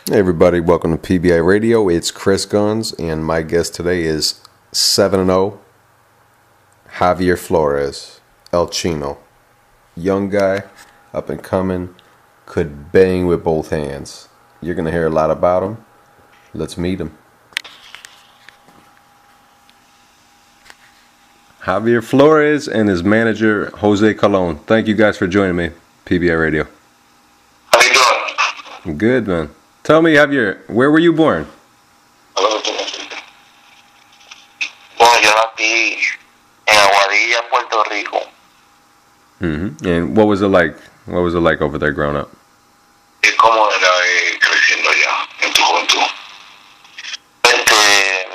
Hey everybody, welcome to PBI Radio. It's Chris Guns, and my guest today is 7-0 Javier Flores, El Chino. Young guy, up and coming, could bang with both hands. You're going to hear a lot about him. Let's meet him. Javier Flores and his manager, Jose Colon. Thank you guys for joining me, PBI Radio. How you doing? Good, man. Tell me, Javier, where were you born? Bueno, yo nací en Aguadilla, Puerto Rico. And what was it like? What was it like over there growing up? ¿Y cómo era creciendo ya en tu juventud?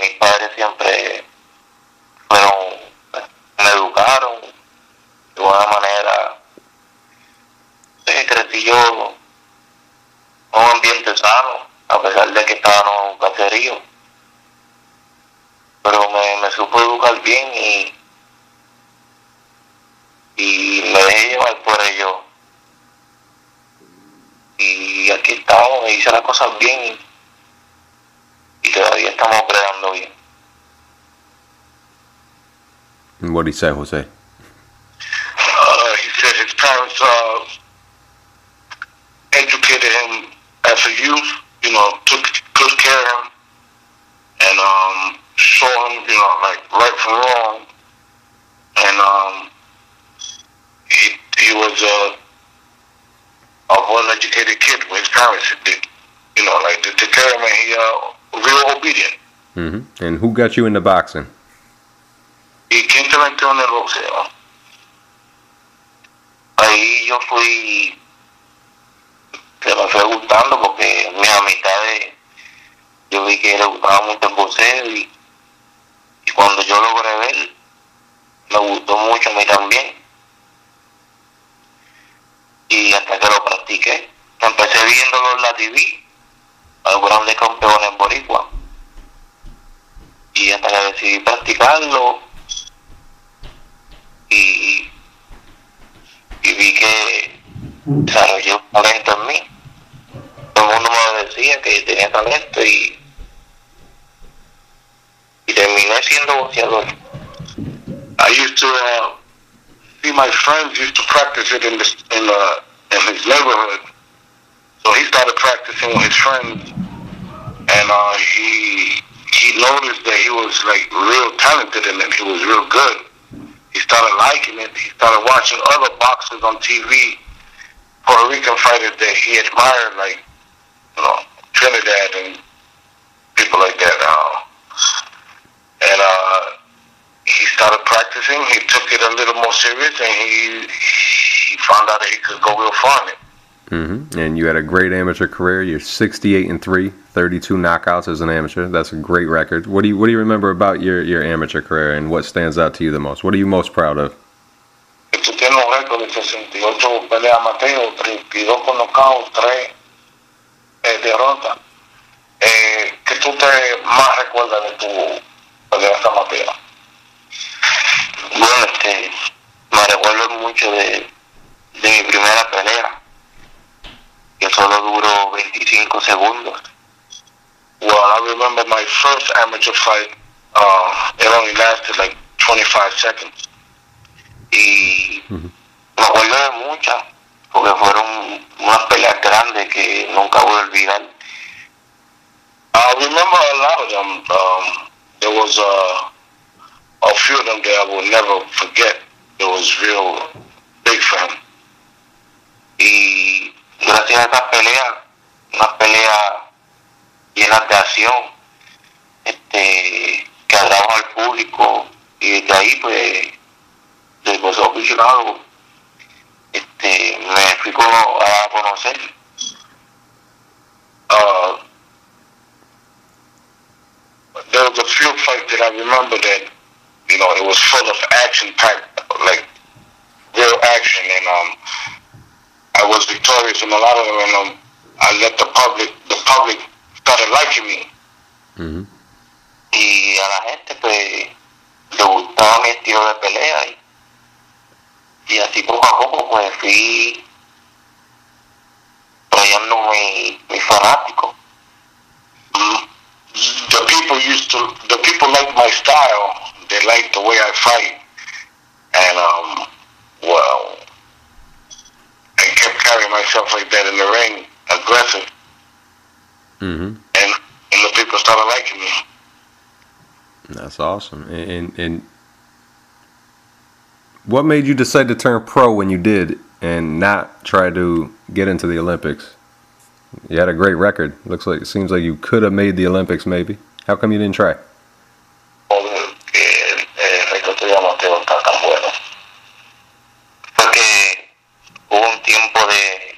Mis padres siempre fueron, me educaron de buena manera. Crecí yo en un ambiente sano, a pesar de que estaba en un caserío. Pero me supo educar bien y me dejé llevar por ello. Y aquí estamos, hice las cosas bien y todavía estamos bregando bien. And what did he say, Jose? He said his parents educated him as a youth, took good care of him and showed him, like right from wrong. And he was a well-educated kid with his parents. They took care of him, and he real obedient. And who got you into boxing? ¿Y quién te metió en el boxeo? Ahí yo fui, que me fue gustando porque mis amistades, yo vi que le gustaba mucho el boxeo y cuando yo logré ver, me gustó mucho a mí también. Y hasta que lo practiqué, empecé viéndolo en la TV, a los grandes campeones boricua. Y hasta que decidí practicarlo y vi que desarrollé un talento en mí. Todo el mundo me decía que tenía talento y terminé siendo boxeador. I used to see my friends used to practice it in his neighborhood. So he started practicing with his friends, and he noticed that he was like real talented in it. He was real good. He started liking it. He started watching other boxers on TV, Puerto Rican fighters that he admired, like Trinidad and people like that. And he started practicing. He took it a little more serious, and he found out that he could go real far in it. And you had a great amateur career. You're 68-3, 32 knockouts as an amateur. That's a great record. What do you remember about your amateur career, and what stands out to you the most? What are you most proud of? Tú tienes un récord de 68 peleas amateur, 32 con knockout, 3 derrotas. ¿Qué tú te más recuerdas de tu pelea amateur? Bueno, me recuerdo mucho de mi primera pelea, que solo duró 25 segundos. Well, I remember my first amateur fight, it only lasted like 25 seconds. Y me acuerdo de muchas, porque fueron unas peleas grandes que nunca voy a olvidar. I remember a lot of them. There was a few of them that I will never forget. It was real big for him. Y gracias a estas peleas, unas peleas llenas de acción, que agradaban al público, y desde ahí pues del boxeo aficionado me fui a conocer. There was a few fights that I remember that it was full of action packed, like real action, and I was victorious in a lot of them, and I let the public started liking me. Y a la gente pues le gustaba mi estilo de pelea y así poco a poco pues fui trayendo mi fanático the people like my style. They like the way I fight, and well, I kept carrying myself like that in the ring, aggressive, and the people started liking me. That's awesome. And what made you decide to turn pro when you did, and not try to get into the Olympics? You had a great record. It seems like you could have made the Olympics maybe. How come you didn't try? Porque hubo un tiempo de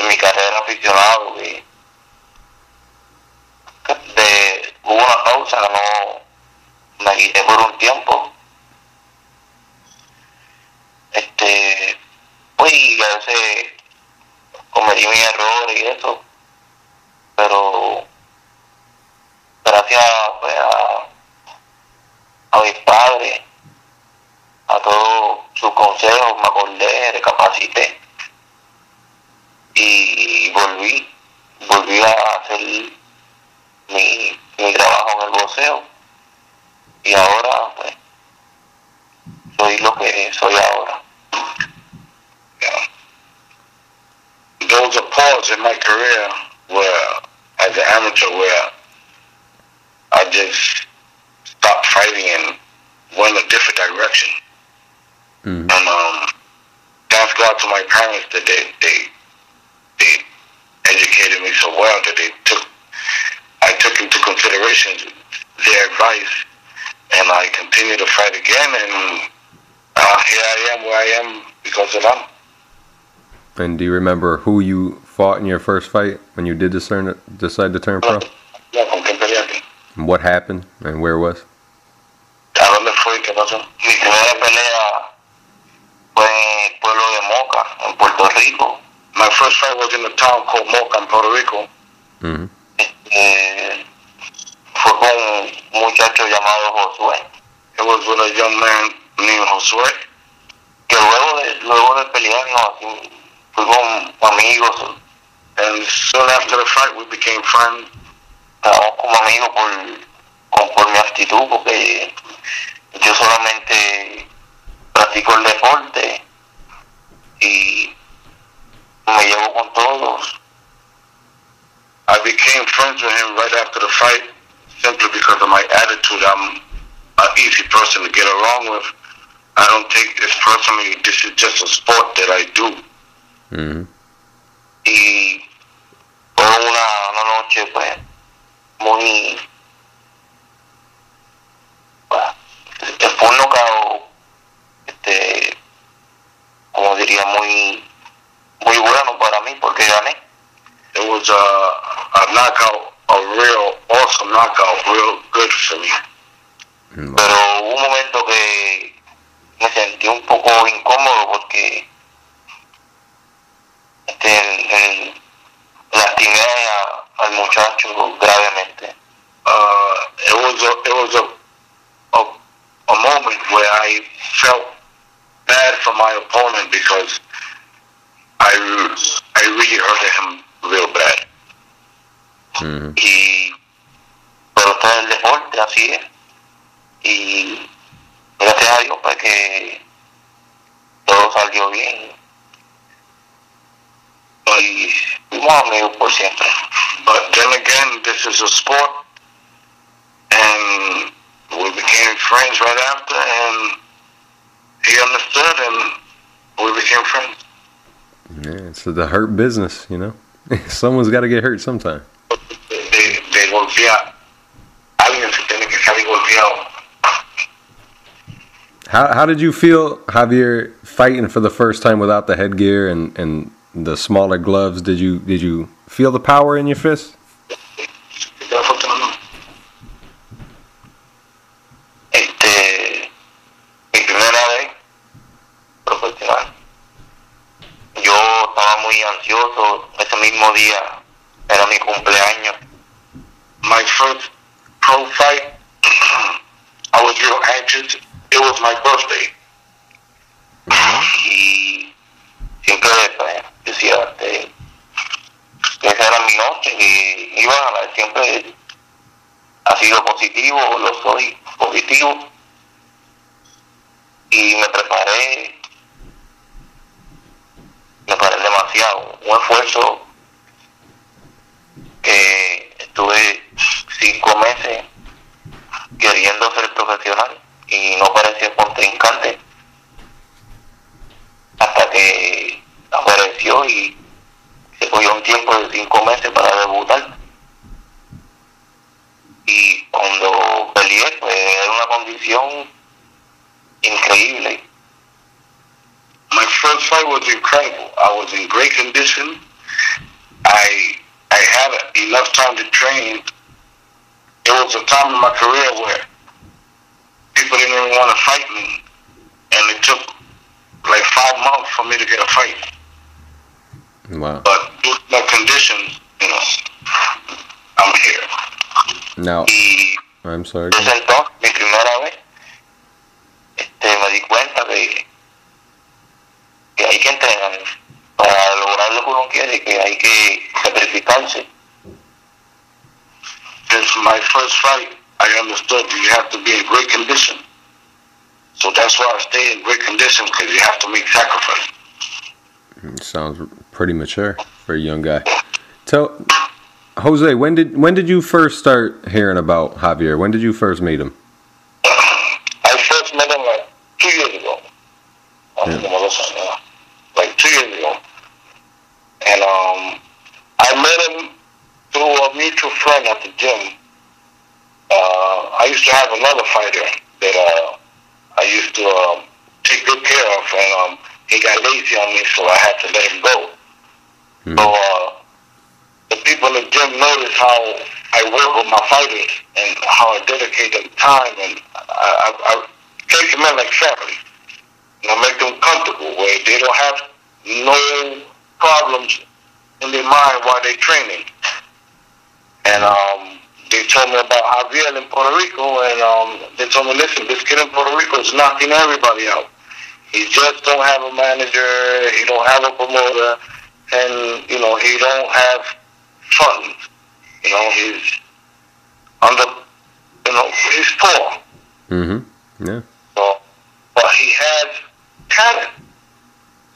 mi carrera aficionado hubo una pausa que no me quité por un tiempo. Pues y a veces cometí mis errores y eso, pero gracias pues, a mis padres, a todos sus consejos, me acordé, recapacité y volví a hacer mi trabajo en el boxeo, y ahora pues soy lo que soy ahora. Yeah. There was a pause in my career where, as an amateur, where I just stopped fighting and went a different direction. And thanks God to my parents that they educated me so well that I took into consideration their advice, and I continued to fight again, and here I am where I am because of them. And do you remember who you fought in your first fight when you did decide to turn pro? Yeah, con Glen Tapia. And what happened and where it was? ¿A dónde fue? ¿Qué pasó? Mi primera pelea fue en el pueblo de Moca, en Puerto Rico. My first fight was in a town called Moca, in Puerto Rico. Fue con un muchacho llamado Josué. It was with a young man named Josué. Que luego de pelearnos, fuimos amigos. And soon after the fight, we became friends. Estábamos como amigos por mi actitud, porque yo solamente practico el deporte y me llevo con todos. I became friends with him right after the fight simply because of my attitude. I'm an easy person to get along with. I don't take this personally. This is just a sport that I do. Y fue una noche pues muy... fue un knockout, como diría, muy bueno para mí porque gané. It was a knockout, a real awesome knockout, real good for me. Pero hubo un momento que me sentí un poco incómodo porque lastimé al muchacho gravemente. It was a moment where I felt bad for my opponent because I really hurt him real bad. Pero esto es el deporte, así es. Y gracias a Dios pues que todo salió bien. Y fuimos amigos por siempre. But then again, this is a sport, and we became friends right after, and he understood, and we became friends. Yeah, it's the hurt business, you know. Someone's got to get hurt sometime. De golpear. Alguien se tiene que salir golpeado. How did you feel, Javier, fighting for the first time without the headgear and the smaller gloves? Did you feel the power in your fist? Mi primera vez profesional. Yo estaba muy ansioso. Ese mismo día era mi cumpleaños. My first pro fight, I was real anxious. It was my birthday. Y siempre decía que esa era mi noche y iba a ganar. Siempre ha sido positivo, lo soy positivo, y me preparé demasiado, un esfuerzo que estuve 5 meses queriendo ser profesional y no parecía contrincante hasta que apareció y se cogió un tiempo de 5 meses para debutar. Y cuando peleé, pues era una condición increíble. My first fight was incredible. I was in great condition. I had enough time to train. There was a time in my career where people didn't even want to fight me, and it took like 5 months for me to get a fight. Wow. But due to my conditions, you know, I'm here. Now, Y I'm sorry. desde entonces, mi primera vez, me di cuenta que hay que entrenar para lograr lo que uno quiere y que hay que sacrificarse. This my first fight. I understood you have to be in great condition. So that's why I stay in great condition, because you have to make sacrifice. Sounds pretty mature for a young guy. Tell Jose, when did you first start hearing about Javier? When did you first meet him? I first met him like 2 years ago. Like 2 years ago. And I met him through a mutual friend at the gym. I used to have another fighter that I used to take good care of, and he got lazy on me, so I had to let him go. Mm-hmm. So the people in the gym notice how I work with my fighters and how I dedicate them time, and I take them in like family. And I make them comfortable where they don't have no problems in their mind while they're training. And they told me about Javier in Puerto Rico, and they told me, listen, this kid in Puerto Rico is knocking everybody out. He just don't have a manager, he don't have a promoter, and, you know, he don't have funds. You know, he's he's poor. Mm-hmm. Yeah. So, but he has talent.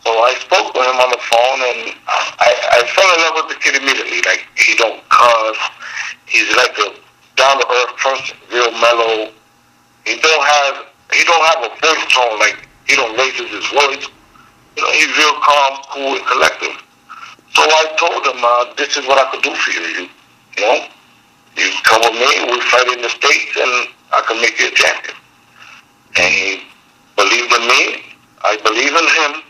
So I spoke with him on the phone, and I fell in love with the kid immediately. Like, he don't cuss. He's like a down-to-earth person, real mellow. He don't have a voice tone, like he don't raise his voice. You know, he's real calm, cool, and collective. So I told him, this is what I could do for you. You know, you come with me, we fight in the States, and I can make you a champion. And he believed in me, I believe in him,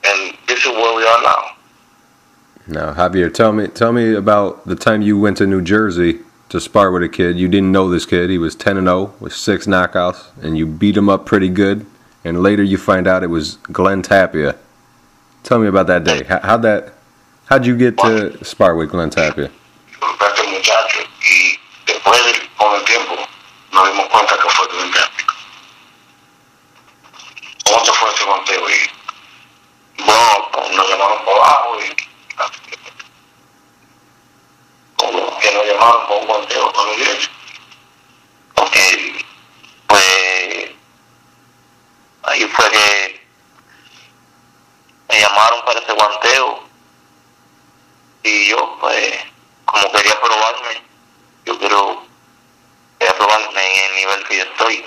and this is where we are now. Now, Javier, tell me about the time you went to New Jersey to spar with a kid. You didn't know this kid. He was 10-0 with 6 knockouts, and you beat him up pretty good. And later you find out it was Glen Tapia. Tell me about that day. How'd you get to spar with Glen Tapia? Este muchacho, y después con el tiempo nos dimos cuenta que fue Glen Tapia. ¿Cómo se fue ese conteo? Y bueno, nos llamaron por abajo y que nos llamaron por un conteo con la iglesia. Porque, pues, ahí fue que me llamaron para ese guanteo y yo, pues, como quería probarme, quería probarme en el nivel que yo estoy,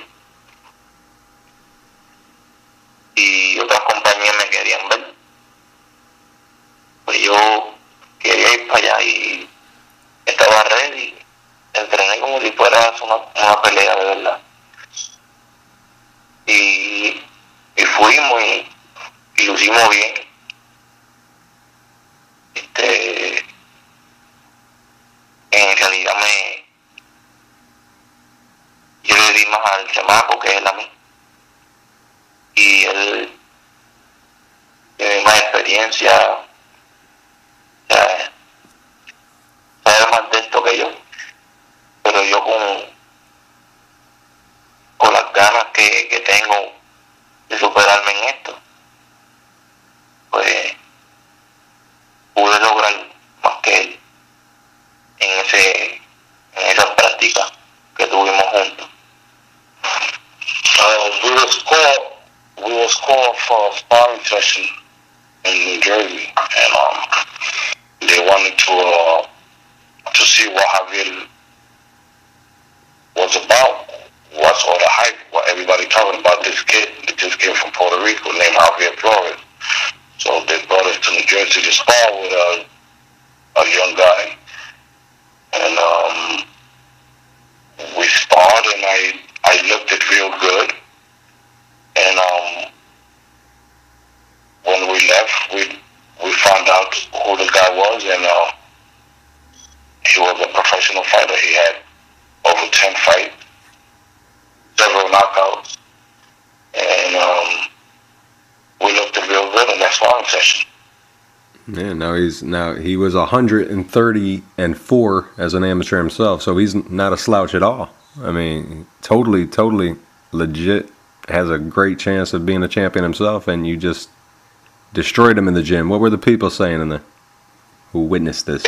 y otras compañías me querían ver, pues yo quería ir para allá y estaba ready, entrené como si fuera una pelea de verdad, y fuimos y lo hicimos bien. En realidad yo le di más al chamaco que él a mí, y él tiene más experiencia, sabe más de esto que yo, pero yo con las ganas que tengo de superarme en esto, pues pude lograr más que él en esa práctica. for a sparring session in New Jersey, and they wanted to see what Javier was about, what's all the hype, what everybody talking about this kid from Puerto Rico named Javier Flores. So they brought us to New Jersey to spar with a young guy, and we sparred, and I looked it real good, and when we left, we found out who the guy was, and he was a professional fighter. He had over 10 fights, several knockouts, and we looked it real good in that sparring session. Yeah, he was 134 as an amateur himself, so he's not a slouch at all. I mean, totally legit, has a great chance of being a champion himself, and you just destroyed him in the gym. What were the people saying in there who witnessed this?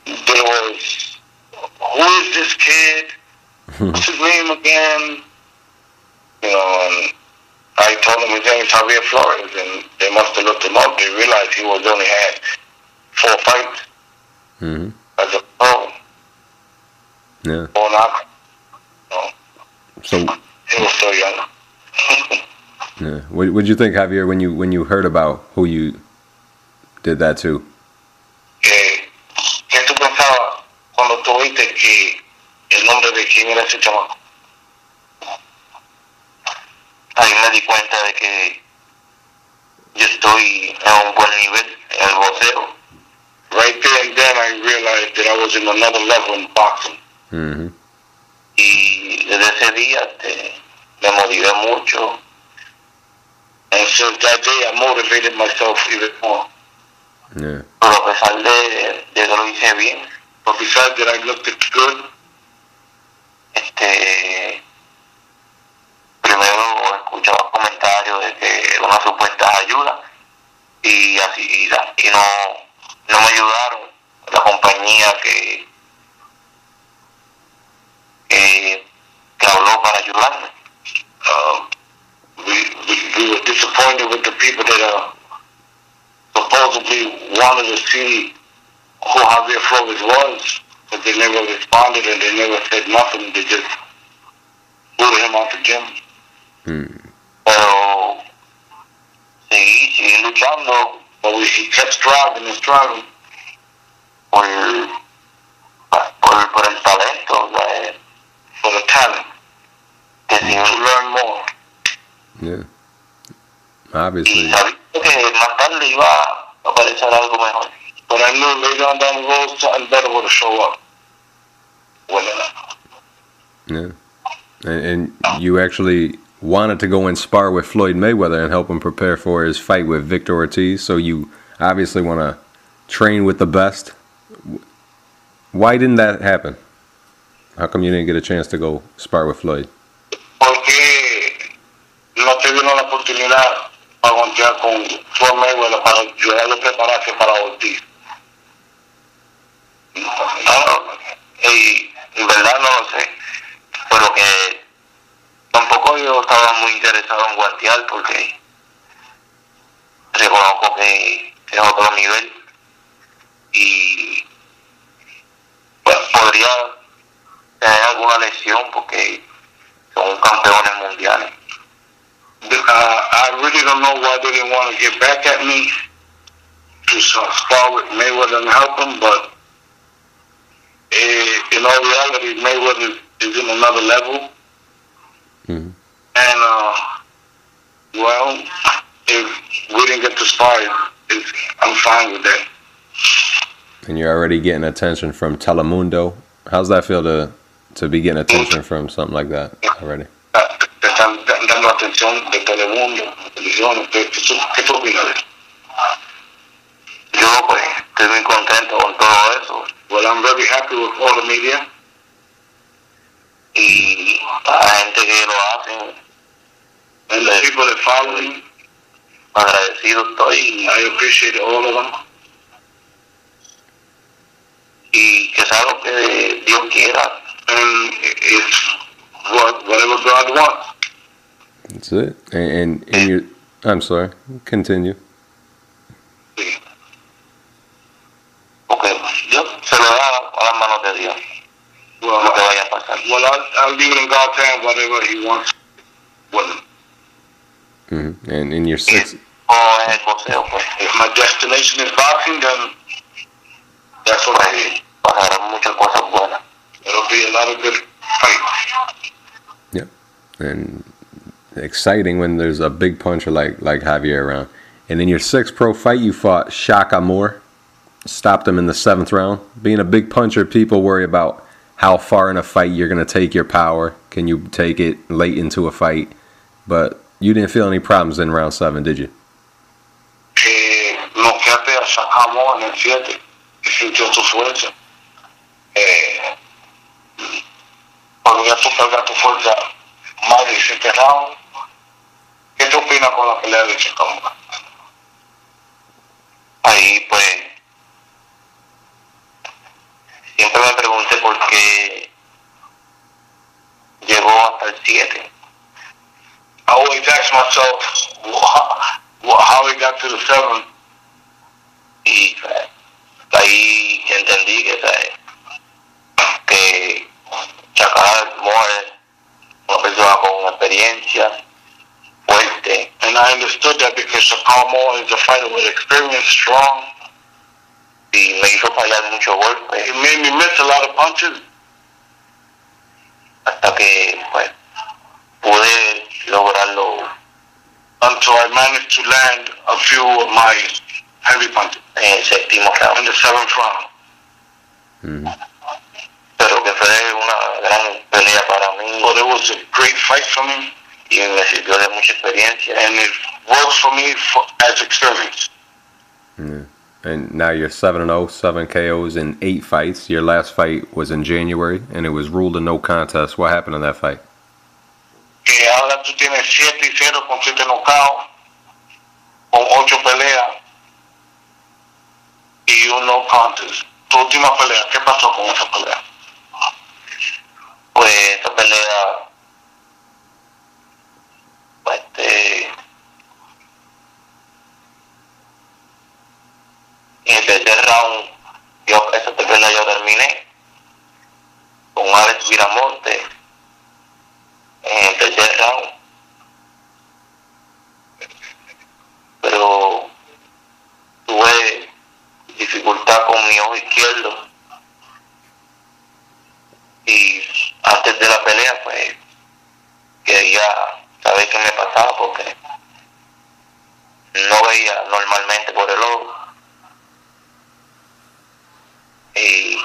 There was, who is this kid? What's his name again? You know, and I told them his name is Javier Flores, and they must have looked him up. They realized he was only had 4 fights as a pro. Yeah. 4 knockouts. So he was so young. yeah. What did you think, Javier, when you heard about who you did that to? ¿Qué tú pensabas cuando tú viste que el nombre de quién era ese chamaco? Ahí me di cuenta de que yo estoy a un buen nivel en el boxeo. Right there and then I realized that I was in another level in boxing. Y desde ese día me motivé mucho. And since that day I motivated myself even more. Yeah. Pero a pesar de que lo hice bien, but besides that I looked it good, primero escuchaba comentarios de que era una supuesta ayuda y así y no me ayudaron. La compañía que habló para ayudarme. We were disappointed with the people that supposedly wanted to see who Javier Flores was, but they never responded and they never said nothing. They just booted him out the gym. Pero seguí luchando, but he kept striving and striving por el talento, for the talent, to learn more. Yeah, obviously. Y sabía que más tarde iba a aparecer algo mejor. But I knew later on down the road something better would have show up. Yeah, and you actually wanted to go and spar with Floyd Mayweather and help him prepare for his fight with Victor Ortiz. So you obviously want to train with the best. Why didn't that happen? How come you didn't get a chance to go spar with Floyd? Porque no te dieron la oportunidad para contar con Floyd Mayweather para ayudarlo a prepararse para Ortiz. En verdad no lo sé, pero que tampoco yo estaba muy interesado en guantear porque reconozco que es otro nivel y pues podría tener alguna lesión porque son campeones mundiales. I really don't know why they didn't want to get back at me to spar with Mayweather and help him, but in all reality, Mayweather is in another level. And, well, if we didn't get to spar, I'm fine with that. And you're already getting attention from Telemundo. How's that feel to be getting attention from something like that already? Te están dando atención de Telemundo, televisión. ¿Qué tú opinas de eso? Yo, pues, estoy muy contento con todo eso. Well, I'm very happy with all the media. Y la gente que lo hace. And the people that follow me. Agradecido estoy. I appreciate all of them. Y que sea lo que Dios quiera. And it's whatever God wants. That's it. And you're I'm sorry. Continue. Sí. Porque Dios se lo da a las manos de Dios. Well, lo que vaya a pasar. Well, I'll leave it in God's hand, whatever He wants with him. Mm-hmm. And in your sixth... If my destination is boxing, then that's what I need. It'll be a lot of good fights. Yep. And exciting when there's a big puncher like Javier around. And in your sixth pro fight, you fought Shaka Moore. Stopped him in the 7th round. Being a big puncher, people worry about how far in a fight you're going to take your power. Can you take it late into a fight? But you didn't feel any problems in round 7, did you? Noqueaste a Shaka Moore en el 7. Y sintió tu fuerza. Cuando ya tú cargas tu fuerza más de 7 rounds, ¿qué te opinas con la pelea de Shaka Moore? Ahí pues siempre me pregunté por qué llegó hasta el 7. I always ask myself how he got to the 7. Y ahí entendí que Shaka Moore es una persona con una experiencia fuerte. And I understood that because Shaka Moore is a fighter with experience, strong. Y me hizo fallar muchos golpes. It made me miss a lot of punches. Hasta que pues pude lograrlo. Until I managed to land a few of my heavy punches. En el 7º round. In the 7th round. Mm-hmm. Pero que fue una gran pelea para mí. But it was a great fight for me. Y me sirvió de mucha experiencia. And it works for me as experience. Yeah. And now you're 7-0, 7 KOs in 8 fights. Your last fight was in January, and it was ruled a no contest. What happened in that fight? Que ahora tú tienes 7-0 con 7 knockouts, con 8 peleas y un no contest. Tu última pelea, ¿qué pasó con esa pelea? Pues esa pelea, en el 3er round, esa pelea yo terminé con Alex Viramonte en el 3er round. Pero tuve dificultad con mi ojo izquierdo. Y antes de la pelea, pues, quería saber qué me pasaba porque no veía normalmente por el ojo. Y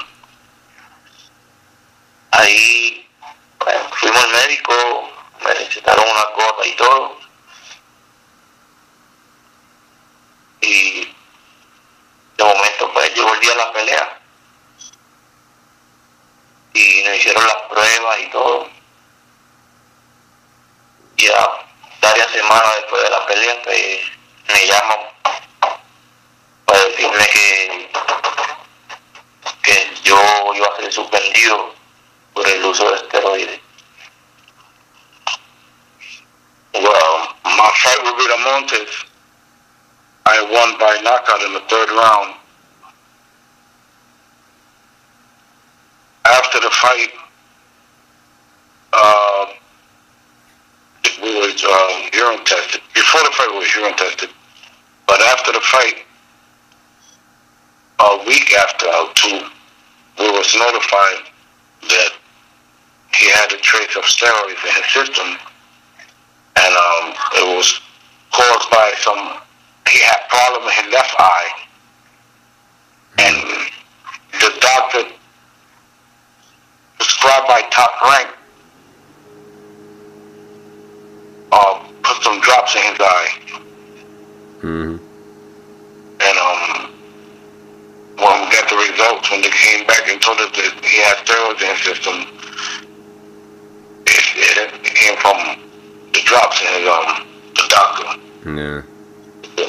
ahí pues, fuimos al médico, me recetaron una gota y todo. Y de momento pues yo volví a la pelea. Y nos hicieron las pruebas y todo. Y a varias semanas después de la pelea pues me llaman para decirme que yo iba a ser suspendido por el uso de esteroides. Well, my fight with Viramontes, I won by knockout in the 3rd round. After the fight, we were urine tested. Before the fight, we were urine tested. But after the fight, a week after, or 2, we was notified that he had a trace of steroids in his system, and it was caused by he had problem in his left eye, and the doctor prescribed by Top Rank put some drops in his eye. Mm-hmm. And when we got the results, when they came back and told us that he had steroids in his system, it came from the drops in his the doctor. Yeah.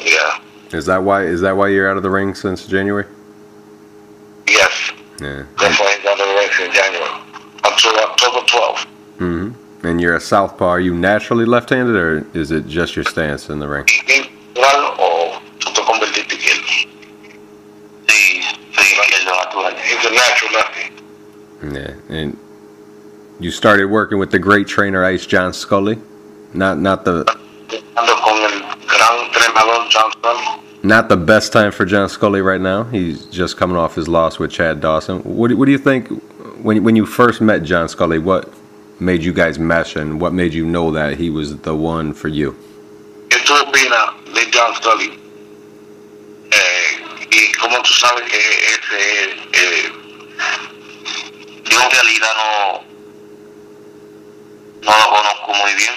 Yeah. Is that why you're out of the ring since January? Yes. Yeah. That's why he's out of the ring since January until October 12th. Mm-hmm. And you're a southpaw. Are you naturally left-handed, or is it just your stance in the ring? Igual o tú te convertiste izquierdo. Sí, soy izquierdo natural. He's a natural lefty. Yeah, and you started working with the great trainer Ice John Scully, not the. Ando con el gran entrenador John Scully. Not the best time for John Scully right now. He's just coming off his loss with Chad Dawson. What do you think when you first met John Scully? What made you guys mesh, and what made you know that he was the one for you? Yo estuve pina de John Scully. Y como tú sabes que yo en realidad no lo conozco muy bien,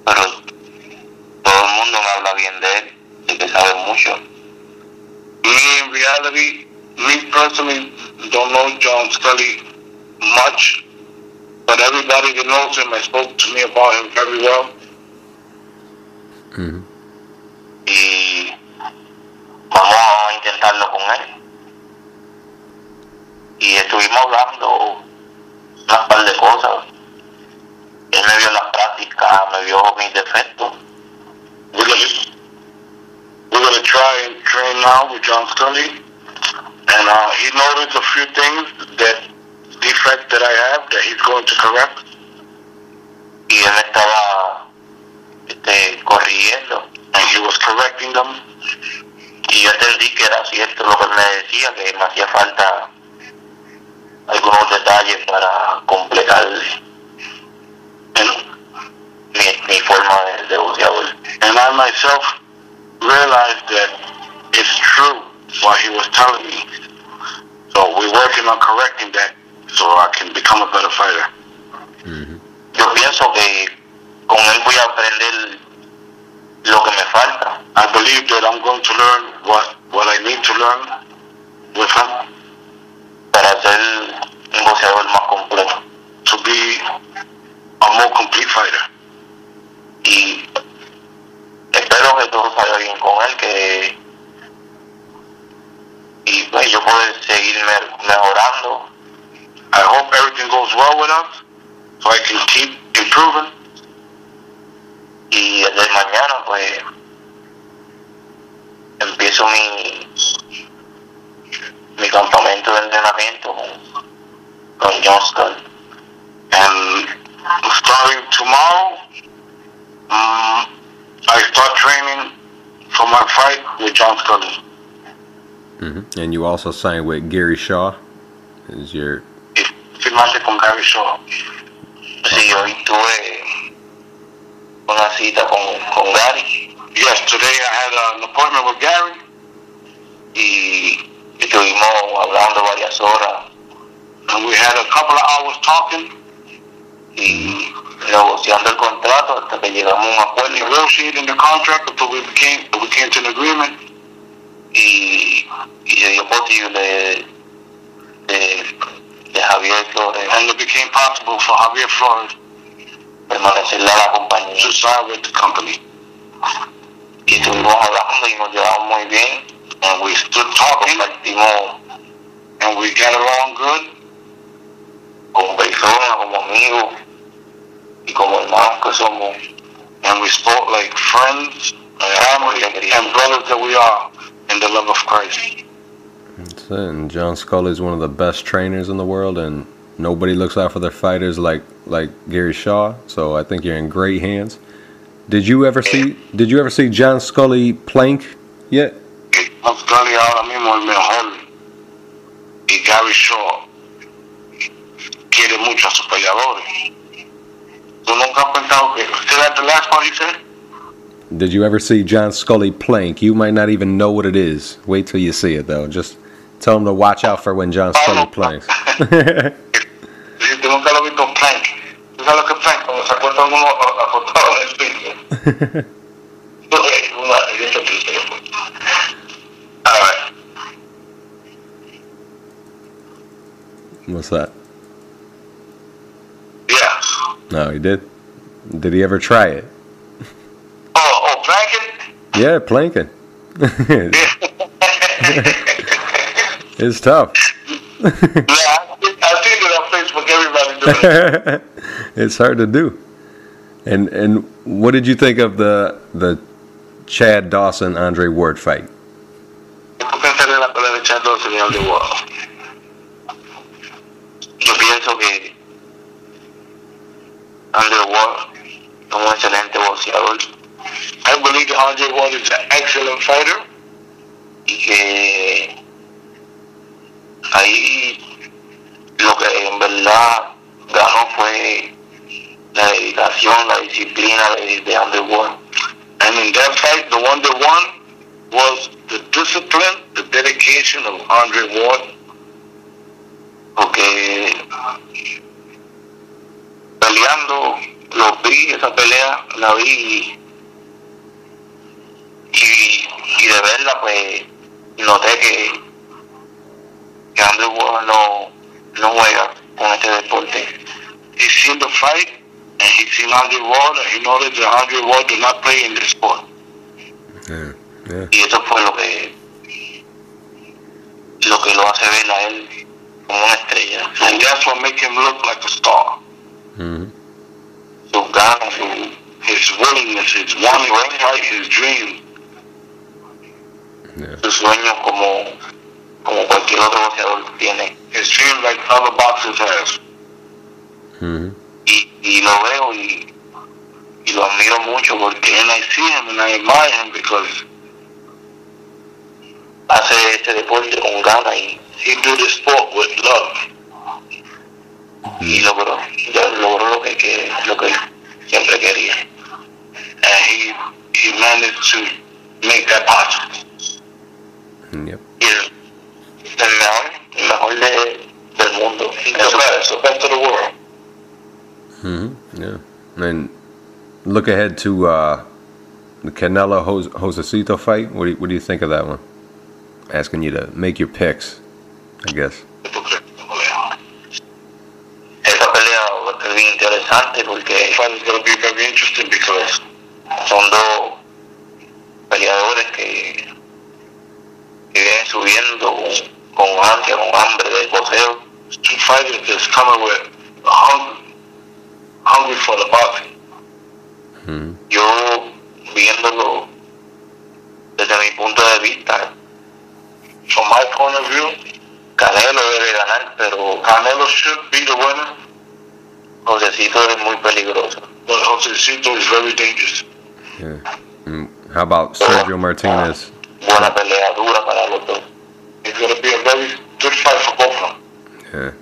pero todo el mundo me habla bien de él, de que sabe mucho. Me, in reality, me personally don't know John Scully much, but everybody that knows him has spoke to me about him very well. Mm-hmm. Y vamos a intentarlo con él. Y estuvimos hablando unas par de cosas. Él me vio las prácticas, me vio mis defectos. We're gonna try and train now with John Scully, and he noticed a few things defects that I have that he's going to correct. Y él estaba corrigiendo, and he was correcting them. Y yo entendí que era cierto lo que él me decía, que me hacía falta algunos detalles para completar mi forma de boxeador. And I myself realized that it's true what he was telling me. So we're working on correcting that so I can become a better fighter. Mm-hmm. Yo pienso que con él voy a aprender lo que me falta. I believe that I'm going to learn what I need to learn with him para ser un boxeador más completo. To be a more complete fighter. Y espero que todo salga bien con él, y pues yo puedo seguir mejorando. I hope everything goes well with us, so I can keep improving. Y desde mañana pues empiezo mi campamento de entrenamiento con John Scully. And starting tomorrow, I start training for my fight with John Scully. Mm-hmm. And you also signed with Gary Shaw. Is your Firmaste con Gary Shaw. Sí, hoy tuve una cita con Gary. Yes, today I had an appointment with Gary. Y estuvimos hablando varias horas. And we had a couple of hours talking. Y negociando el contrato hasta que llegamos a un acuerdo. Negotiating the contract until we came to an agreement. Y se dio posible de Javier Flores. And it became possible for Javier Flores permanecerle a la compañía. To sign with the company. Y estuvimos hablando y nos llevamos muy bien. And we stood talking. And we got along good. Como personas, como amigos. Y como hermanos que somos. And we spoke like friends, family, and brothers that we are in the love of Christ. That's it. And John Scully is one of the best trainers in the world, and nobody looks out for their fighters like Gary Shaw. So I think you're in great hands. Did you ever see John Scully plank yet? John Scully ahora mismo es mejor. Y Gary Shaw quiere mucho a sus peleadores. ¿Tú nunca has pensado que... Say that the last part he said? Did you ever see John Scully plank? You might not even know what it is. Wait till you see it, though. Just tell him to watch out for when John Scully planks. Si tú nunca lo has visto plank. ¿Tú sabes lo que es plank? Cuando se acuesta uno acostado en el piso. All right. What's that? Yeah. No, he did. Did he ever try it? Oh, planking? Yeah, planking. It's tough. Yeah, I seen it on Facebook look everybody doing it. It's hard to do. And what did you think of the Chad Dawson Andre Ward fight? ¿Qué pensar de la pelea de Chad Dawson y Andre Ward? Yo pienso que Andre Ward es un excelente boxeador. I believe that Andre Ward is an excellent fighter. Y que ahí lo que en verdad ganó fue la dedicación, la disciplina de Andre Ward. And in that fight, the one that won was the discipline, the dedication of Andre Ward. Porque peleando, lo vi, esa pelea la vi y de verla pues noté que Andre Ward no juega con este deporte. He's seen the fight and he's seen Andre Ward and he noticed that Andre Ward did not play in this sport. Yeah. Y eso fue lo que lo hace ver a él como una estrella. And that's what makes him look like a star. Mm-hmm. Sus ganas, his willingness, his wanting to fight, his dream. Yeah. sus sueños como cualquier otro boxeador tiene. His dream like other boxers has. Mm-hmm. Y lo veo y lo admiro mucho porque And I see him and I admire him because hace este deporte con ganas y he do the sport with love. logró lo que siempre quería. And he managed to make that possible. Yep. Y el mejor del mundo. The best of the world. Mm-hmm. Yeah. And look ahead to the Canelo Josecito fight. What do you think of that one? Asking you to make your picks, I guess. Esa pelea es bien interesante porque The fight is going to be very interesting because son dos peleadores que vienen subiendo con ansia, con hambre del boxeo. two fighters that's coming with hungry for the boxing. Mm-hmm. Yo viéndolo desde mi punto de vista, From my point of view, Canelo debe ganar, pero Canelo should be the winner, Josecito es muy peligroso. but Josecito is very dangerous. Yeah. How about Sergio Martinez? Buena pelea, dura para los dos. It's going to be a very good fight for both of them. Yeah.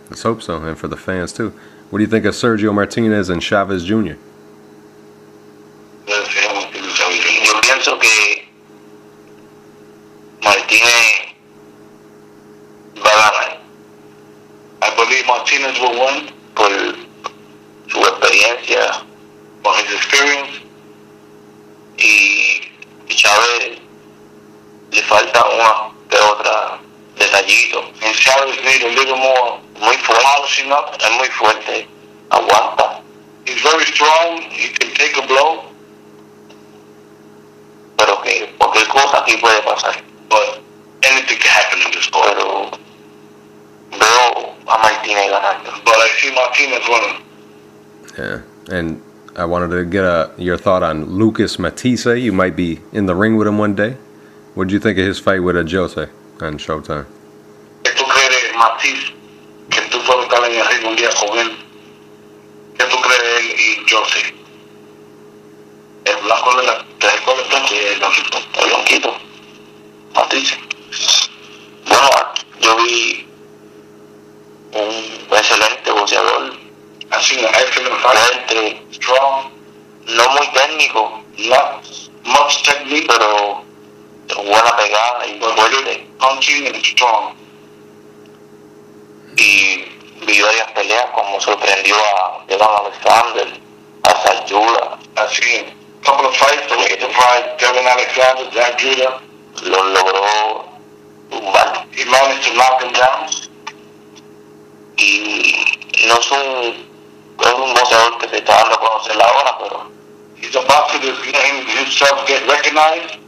Let's hope so, and for the fans too. What do you think of Sergio Martinez and Chavez Jr.? Yo pienso que Martínez va a ganar I believe Martinez will win por su experiencia for his experience, y Chávez le falta una que otra detallito. and Chavez need a little more Muy fuerte, polishing up. es muy fuerte, aguanta, He's very strong. He can take a blow, pero que cualquier cosa aquí puede pasar. but anything can happen in this sport. Pero veo a Martínez ganando. But I see Martinez winning. Yeah. And I wanted to get your thought on Lucas Matisse. You might be in the ring with him one day. What did you think of his fight with Jose on Showtime? ¿Qué tú crees de Matisse? Que tú puedes estar en el ring un día con él. ¿Qué tú crees de él y Jose? El blanco de la... ¿Te recuerdas entonces? El blanquito, Matisse. Bueno, yo vi un excelente boxeador, I seen an excellent fight. fuerte, Strong. no muy técnico, Not much technique, pero buena pegada y but fuerte. good punching and strong. Y vi varias peleas como sorprendió a Devon Alexander, a Sayula, I seen a couple of fights that were surprised. Devin Alexander, Zach Judah, lo logró tumbar. he managed to knock him down. Y no es un boxeador que se está dando a conocer ahora, pero He's a boxer that's letting himself get recognized.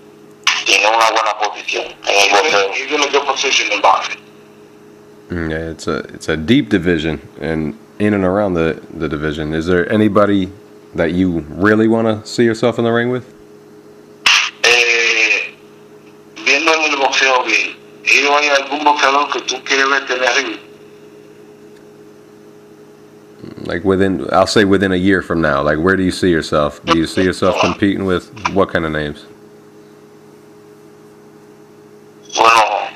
tiene una buena posición en el boxeo. He's in a good position in boxing. Yeah, it's a deep division, and in and around the division. Is there anybody that you really want to see yourself in the ring with? Viendo en el boxeo bien, ¿hay algún boxeador que tú quieres verte en el ring? Like I'll say within a year from now. Like, where do you see yourself? Do you see yourself competing with what kind of names? Bueno,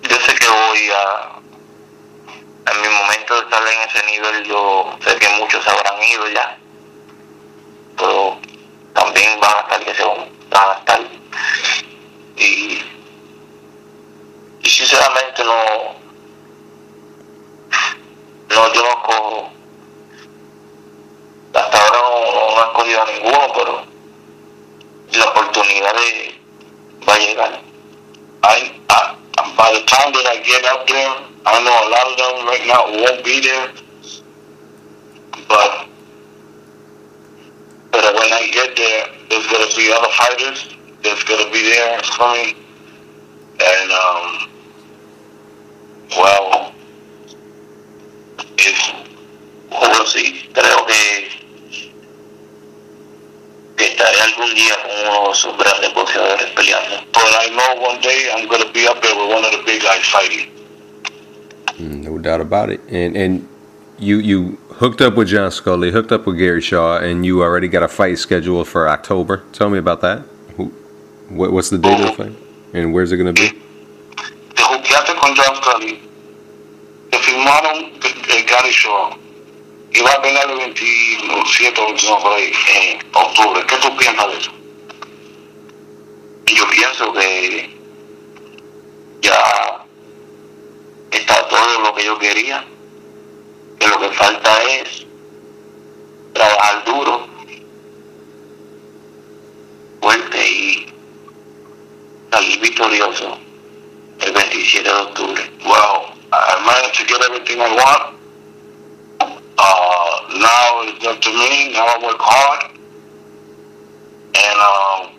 yo sé que en mi momento de estar en ese nivel, yo sé que muchos habrán ido ya, pero también van a estar que se van a estar. Y sinceramente no, yo no cojo, hasta ahora no he escogido a ninguno, pero la oportunidad va a llegar. By the time that I get up there, I know a lot of them right now won't be there, but when I get there, there's going to be other fighters that's going to be there for me, and well, we'll see. Creo que estaré algún día con uno de esos grandes boxeadores peleando. But I know one day I'm going to be up there with one of the big guys fighting. No doubt about it. And you hooked up with John Scully, hooked up with Gary Shaw, and you already got a fight scheduled for October. Tell me about that. What's the date of the fight? And where's it going to be? Te juqueaste con John Scully. Te firmaron Gary Shaw. Y va a pelear el 27 o 29 por ahí, en octubre. ¿Qué tú piensas de eso? Yo pienso que ya está todo lo que yo quería, que lo que falta es trabajar duro, fuerte y salir victorioso el 27 de octubre. Well, I managed to get everything I want. Now it's up to me. Now I work hard and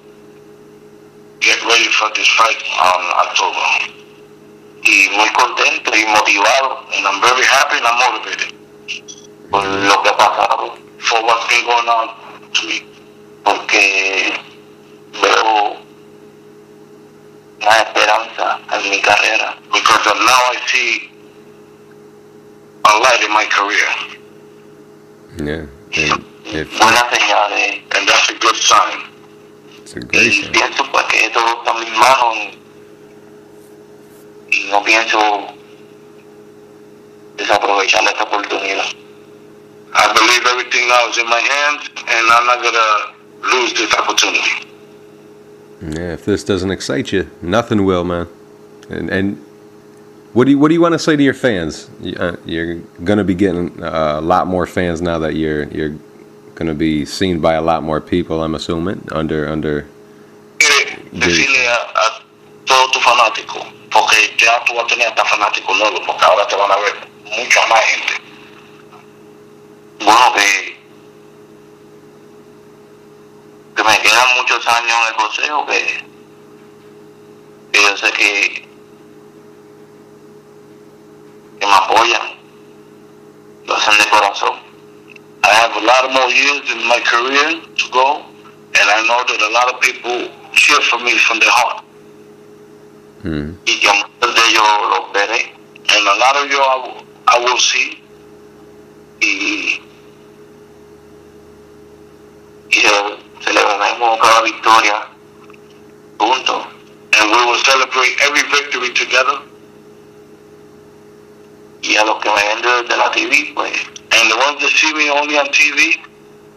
get ready for this fight on October. Y muy contento y motivado, and I'm very happy and I'm motivated por lo que ha pasado, for what's been going on to me, porque veo una esperanza en mi carrera, because now I see a light in my career. Yeah. Buena señal, and that's a good sign. It's a great sign. Pienso pues que todo está en mis manos y no pienso desaprovechar esta oportunidad. I believe everything now is in my hands, and I'm not gonna lose this opportunity. Yeah, if this doesn't excite you, nothing will, man. And what do you want to say to your fans? You're going to be getting a lot more fans now that you're going to be seen by a lot more people, I'm assuming, under decirle a todos tus fanáticos, porque ya tú vas a tener hasta fanáticos nuevos, porque ahora te van a ver mucha más gente. Bueno, que me quedan muchos años en el boxeo, que yo sé que me apoyan, lo hacen de corazón. I have a lot more years in my career to go, and I know that a lot of people cheer for me from their heart. Y que muchos de ellos los veré, and a lot of you I will see, y celebraremos cada victoria juntos, and we will celebrate every victory together. Y a los que me ven desde la TV, pues, and the ones that see me only on TV,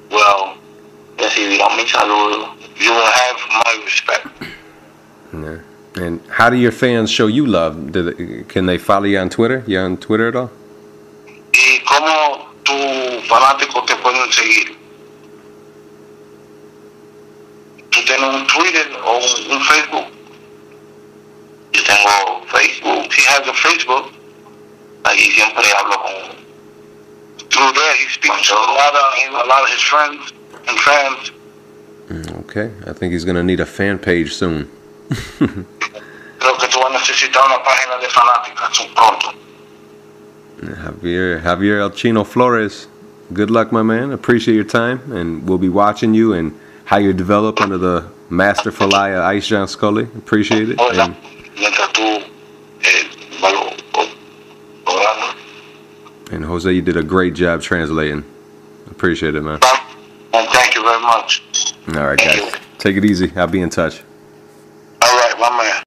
well, recibirán mi saludo. You will have my respect. Yeah. And how do your fans show you love? Can they follow you on Twitter? You on Twitter at all? ¿Y cómo tus fanáticos te pueden seguir? ¿Tú tienes un Twitter o un Facebook? Yo tengo Facebook. He has a Facebook. Ahí siempre hablo con. Through there, he speaks to a lot of his friends and fans. Okay, I think he's going to need a fan page soon. creo que tú vas a necesitar una página de fanáticas pronto. Javier El Chino Flores, good luck, my man. Appreciate your time, and we'll be watching you and how you develop under the masterful eye of Ice John Scully. Appreciate it. And, and Jose, you did a great job translating. Appreciate it, man. And thank you very much. All right, guys. Take it easy. I'll be in touch. All right, my man.